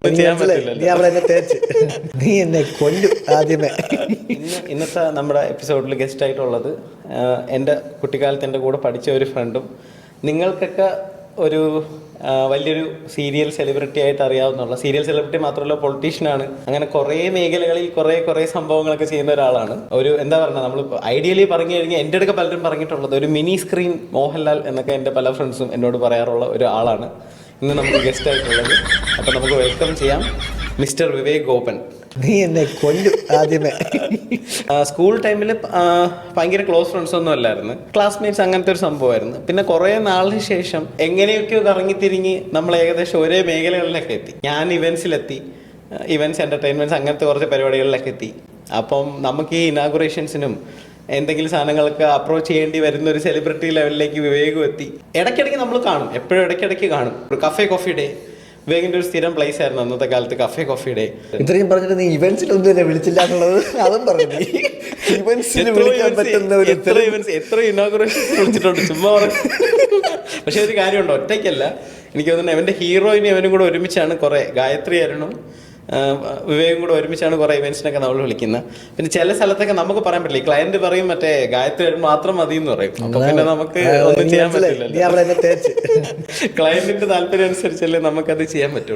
ചെയ്യാൻ പറ്റില്ലല്ലോ. നീ അവിടെ എന്നെ തേച്ച് നീ എന്നെ കൊല്ലും ആദ്യമേ. ഇന്നത്തെ നമ്മുടെ എപ്പിസോഡിൽ ഗസ്റ്റ് ആയിട്ടുള്ളത് എൻ്റെ കുട്ടിക്കാലത്ത് എൻ്റെ കൂടെ പഠിച്ച ഒരു ഫ്രണ്ടും നിങ്ങൾക്കൊക്കെ ഒരു വലിയൊരു സീരിയൽ സെലിബ്രിറ്റി ആയിട്ട് അറിയാവുന്നുള്ള, സീരിയൽ സെലിബ്രിറ്റി മാത്രമല്ല പൊളിറ്റീഷ്യനാണ്, അങ്ങനെ കുറേ മേഖലകളിൽ കുറേ സംഭവങ്ങളൊക്കെ ചെയ്യുന്ന ഒരാളാണ്. ഒരു എന്താ പറയുക, നമ്മൾ ഐഡിയലി പറഞ്ഞു കഴിഞ്ഞാൽ എൻ്റെ അടുക്ക പലരും പറഞ്ഞിട്ടുള്ളത് ഒരു മിനി സ്ക്രീൻ മോഹൻലാൽ എന്നൊക്കെ എൻ്റെ പല ഫ്രണ്ട്സും എന്നോട് പറയാറുള്ള ഒരാളാണ് ഇന്ന് നമുക്ക് ഗസ്റ്റ് ആയിട്ടുള്ളത്. അപ്പം നമുക്ക് വെൽക്കം ചെയ്യാം മിസ്റ്റർ വിവേക് ഗോപൻ. നീ എന്നെ കൊല്ലും ആദ്യമേ. സ്കൂൾ ടൈമിൽ ഭയങ്കര ക്ലോസ് ഫ്രണ്ട്സ് ഒന്നും അല്ലായിരുന്നു, ക്ലാസ്മേറ്റ്സ് അങ്ങനത്തെ ഒരു സംഭവമായിരുന്നു. പിന്നെ കുറേ നാളിന് ശേഷം എങ്ങനെയൊക്കെയോ കറങ്ങിത്തിരിഞ്ഞ് നമ്മൾ ഏകദേശം ഒരേ മേഖലകളിലൊക്കെ എത്തി. ഞാൻ ഇവൻസിലെത്തി, ഇവൻറ്റ്സ് എൻ്റർടൈൻമെൻറ്റ്സ് അങ്ങനത്തെ കുറച്ച് പരിപാടികളിലൊക്കെ എത്തി. അപ്പം നമുക്ക് ഈ ഇനാഗുറേഷൻസിനും എന്തെങ്കിലും സാധനങ്ങൾക്ക് അപ്രോച്ച് ചെയ്യേണ്ടി വരുന്ന ഒരു സെലിബ്രിറ്റി ലെവലിലേക്ക് വിവേകം എത്തി. ഇടയ്ക്കിടയ്ക്ക് നമ്മൾ കാണും, എപ്പോഴും ഇടയ്ക്കിടയ്ക്ക് കാണും. ഒരു കഫേ കോഫി ഡേ വിവേകിൻ്റെ ഒരു സ്ഥിരം പ്ലേസ് ആയിരുന്നു അന്നത്തെ കാലത്ത് കഫേ കോഫി ഡേ. ഇത്രയും പറഞ്ഞിട്ട് നീ ഇവന്റ്സിലൊന്നും എന്നെ വിളിച്ചില്ല എന്നുള്ളത് അതും പറഞ്ഞു. എത്ര ഇനോഗ്രേഷൻ വിളിച്ചിട്ടുണ്ട് ചുമ്മാ പറഞ്ഞു. പക്ഷെ ഒരു കാര്യമുണ്ട്, ഒറ്റയ്ക്കല്ല. എനിക്ക് തോന്നുന്നു അവൻ്റെ ഹീറോയിനും അവനും കൂടെ ഒരുമിച്ചാണ് കുറേ, ഗായത്രി അരുണും വിവേകും കൂടെ ഒരുമിച്ചാണ് കുറേ ഇവൻറ്റ്സിനൊക്കെ നമ്മൾ വിളിക്കുന്നത്. പിന്നെ ചില സ്ഥലത്തൊക്കെ നമുക്ക് പറയാൻ പറ്റില്ല, ക്ലയന്റ് പറയും മറ്റേ ഗായത്രി അരുൺ മാത്രം മതി എന്ന് പറയും. അപ്പൊ പിന്നെ നമുക്ക് ഒന്നും ചെയ്യാൻ പറ്റില്ലല്ലോ. ക്ലയന്റിന്റെ താല്പര്യം അനുസരിച്ചല്ലേ നമുക്കത് ചെയ്യാൻ പറ്റുള്ളൂ.